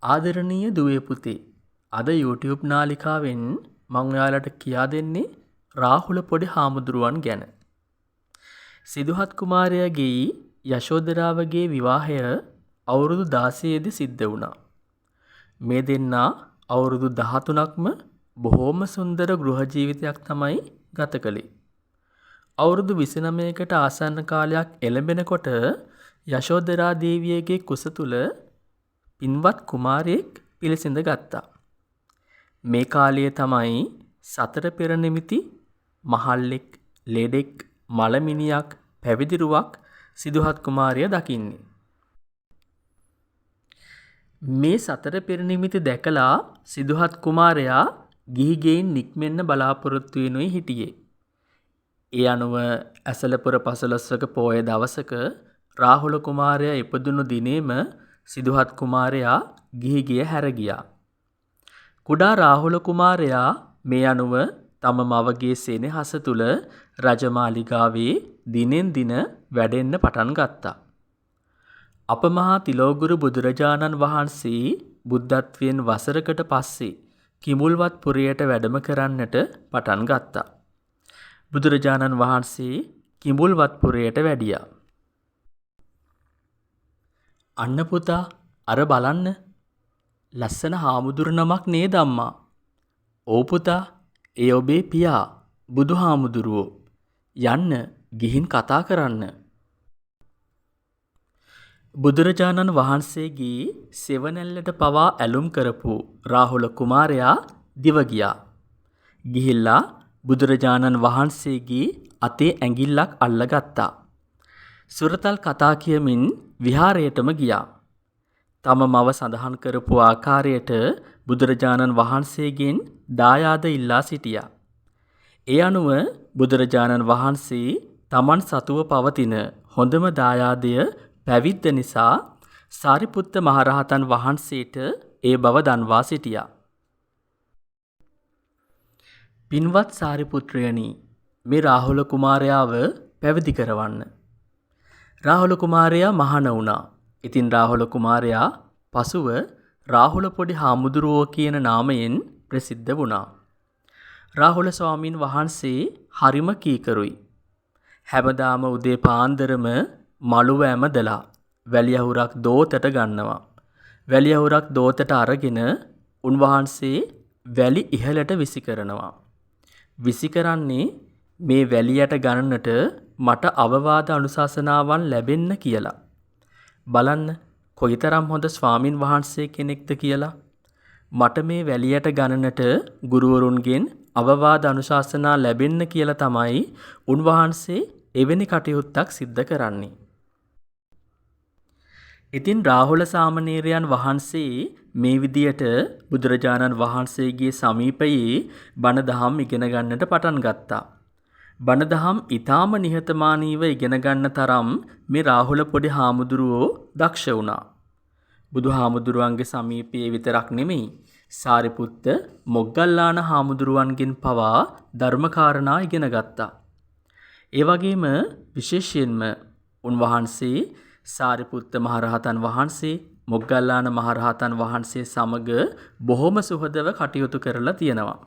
ආදරණීය දුවේ පුතේ අද YouTube නාලිකාවෙන් මම ඔයාලට කියා දෙන්නේ රාහුල පොඩි හාමුදුරුවන් ගැන. සිදුහත් කුමාරයාගේ යශෝදරාවගේ විවාහය අවුරුදු 16 දී සිද්ධ වුණා. මේ දෙන්නා අවුරුදු 13ක්ම බොහෝම සුන්දර ගෘහ ජීවිතයක් තමයි ගත කළේ. අවුරුදු 29කට ආසන්න කාලයක් එළඹෙනකොට යශෝදරා දේවියගේ කුස තුල පින්වත් කුමාරයෙක් පිළිසිඳ ගත්තා. මේ කාලයේ තමයි සතර පෙර නිමිති මහල්ලෙක්, ලෙඩෙක්, මලමිනියක්, පැවිදිරුවක් සිදුහත් කුමාරයා දකින්නේ. මේ සතර පෙර නිමිති දැකලා සිදුහත් කුමාරයා ගිහි ගෙයින් නික්මෙන්න බලාපොරොත්තු වෙනුයි හිටියේ. ඒ අනුව ඇසලපුර පසළොස්වක පෝය දවසක රාහුල කුමාරයා ඉපදුණු දිනේම සිදුහත් කුමාරයා ගිහි ගිය හැර ගියා. කුඩා රාහුල කුමාරයා මේ අනුව තම මවගේ සෙනෙහස තුල රජමාලිගාවේ දිනෙන් දින වැඩෙන්න පටන් ගත්තා. අපමහා තිලෝගුරු බුදුරජාණන් වහන්සේ බුද්ධත්වයෙන් වසරකට පස්සේ කිඹුල්වත් පුරයට වැඩම කරන්නට පටන් ගත්තා. බුදුරජාණන් වහන්සේ කිඹුල්වත් පුරයට වැඩියා. අන්න පුතා අර බලන්න ලස්සන හාමුදුරු නමක් නේද අම්මා? "ඔව් පුතා, ඒ ඔබේ පියා බුදුහාමුදුරුවෝ. යන්න ගිහින් කතා කරන්න." බුදුරජාණන් වහන්සේගේ සෙවණැල්ලට පවා ඇලුම් කරපු රාහුල කුමාරයා දිව ගියා. ගිහිල්ලා බුදුරජාණන් වහන්සේගේ අතේ ඇඟිල්ලක් අල්ලගත්තා. සුරතල් කතා කියමින් විහාරයටම ගියා. තම මව සඳහන් කරපු ආකාරයට බුදුරජාණන් වහන්සේගෙන් දායාද ඉල්ලා සිටියා. ඒ අනුව බුදුරජාණන් වහන්සේ තමන් සතුව පවතින හොඳම දායාදය පැවිද්ද නිසා සාරිපුත්ත මහරහතන් වහන්සේට ඒ බව දන්වා සිටියා. පින්වත් සාරිපුත්‍රයනි, මේ රාහුල කුමාරයාව පැවිදි කරවන්න. රාහුල කුමාරයා මහණ වුණා. ඉතින් රාහුල කුමාරයා පසුව රාහුල පොඩි හාමුදුරුවෝ කියන නාමයෙන් ප්‍රසිද්ධ වුණා. රාහුල ස්වාමීන් වහන්සේ හරිම කීකරුයි. හැමදාම උදේ පාන්දරම මළුව ඇමදලා වැලි අහුරක් දෝතට ගන්නවා. වැලි අහුරක් දෝතට අරගෙන උන්වහන්සේ වැලි ඉහළට විසි කරනවා. විසි කරන්නේ මේ වැලියට ගන්නට මට අවවාද අනුශාසනාවන් ලැබෙන්න කියලා. බලන්න කොයිතරම් හොඳ ස්වාමින් වහන්සේ කෙනෙක්ද කියලා. මට මේ වැලියට ගණනට ගුරුවරුන්ගෙන් අවවාද අනුශාසනා ලැබෙන්න කියලා තමයි උන්වහන්සේ එවැනි කටයුත්තක් සිද්ධ කරන්නේ. ඉතින් රාහුල සාමණේරයන් වහන්සේ මේ විදියට බුදුරජාණන් වහන්සේගේ සමීපයේ බණ දහම් ඉගෙන ගන්නට පටන් ගත්තා. බණ දහම් ඊටාම නිහතමානීව ඉගෙන ගන්න තරම් මේ රාහුල පොඩි හාමුදුරුවෝ දක්ෂ වුණා. බුදුහාමුදුරුවන්ගේ සමීපයේ විතරක් නෙමෙයි, සාරිපුත්ත මොග්ගල්ලාන හාමුදුරුවන්ගෙන් පවා ධර්මකාරණා ඉගෙන ගත්තා. ඒ වගේම විශේෂයෙන්ම උන්වහන්සේ සාරිපුත්ත මහරහතන් වහන්සේ, මොග්ගල්ලාන මහරහතන් වහන්සේ සමග බොහොම සුහදව කටයුතු කරලා තියෙනවා.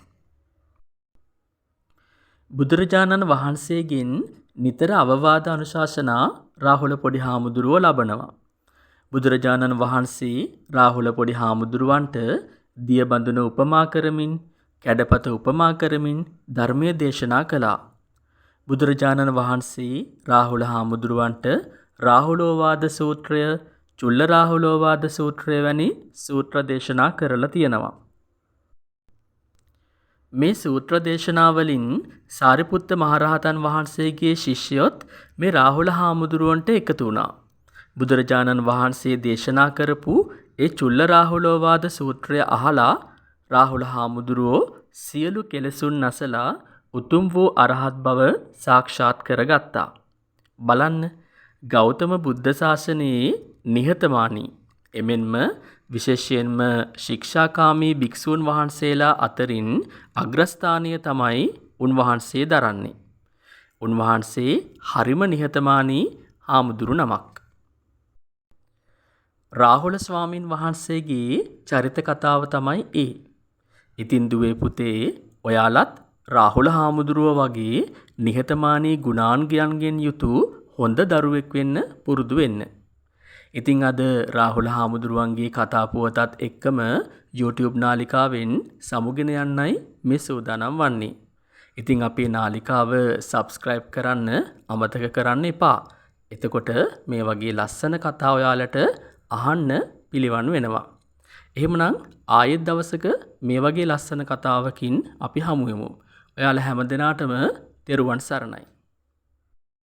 බුදුරජාණන් වහන්සේගෙන් නිතර අවවාද අනුශාසනා රාහුල පොඩි හාමුදුරුවෝ ලබනවා. බුදුරජාණන් වහන්සේ රාහුල පොඩි හාමුදුරුවන්ට දිය බඳුන උපමා කරමින්, කැඩපත උපමා කරමින් ධර්මයේ දේශනා කළා. බුදුරජාණන් වහන්සේ රාහුල හාමුදුරුවන්ට රාහුලෝවාද සූත්‍රය, චුල්ල රාහුලෝවාද සූත්‍රය වැනි සූත්‍ර දේශනා කරලා තියෙනවා. මේ සූත්‍ර දේශනාවලින් සාරිපුත්ත මහරහතන් වහන්සේගේ ශිෂ්‍යයොත් මේ රාහුල හාමුදුරුවන්ට එකතු වුණා. බුදුරජාණන් වහන්සේ දේශනා කරපු ඒ චුල්ල රාහුලෝවාද සූත්‍රය අහලා රාහුල හාමුදුරුවෝ සියලු කෙලෙසුන් නැසලා උතුම් වූ අරහත් බව සාක්ෂාත් කරගත්තා. බලන්න, ගෞතම බුද්ධ ශාසනයේ නිහතමානී, එමෙන්ම විශේෂයෙන්ම ශික්ෂාකාමී භික්ෂූන් වහන්සේලා අතරින් අග්‍රස්ථානීය තමයි උන්වහන්සේ දරන්නේ. උන්වහන්සේ හරිම නිහතමානී හාමුදුරු නමක්. රාහුල ස්වාමින් වහන්සේගේ චරිත කතාව තමයි ඒ. ඉතින් දුවේ පුතේ ඔයාලත් රාහුල හාමුදුරුව වගේ නිහතමානී ගුණාංගයන්ගෙන් යුතු හොඳ දරුවෙක් වෙන්න පුරුදු වෙන්න. ඉතින් අද රාහුල හාමුදුරුවන්ගේ කතා පුවතත් එක්කම YouTube නාලිකාවෙන් සමුගෙන යන්නයි මේ සූදානම් වන්නේ. ඉතින් අපේ නාලිකාව subscribe කරන්න අමතක කරන්න එපා. එතකොට මේ වගේ ලස්සන කතා ඔයාලට අහන්න පිළිවන් වෙනවා. එහෙමනම් ආයෙත් දවසක මේ වගේ ලස්සන කතාවකින් අපි හමු වෙමු. ඔයාලා හැමදෙනාටම තෙරුවන් සරණයි.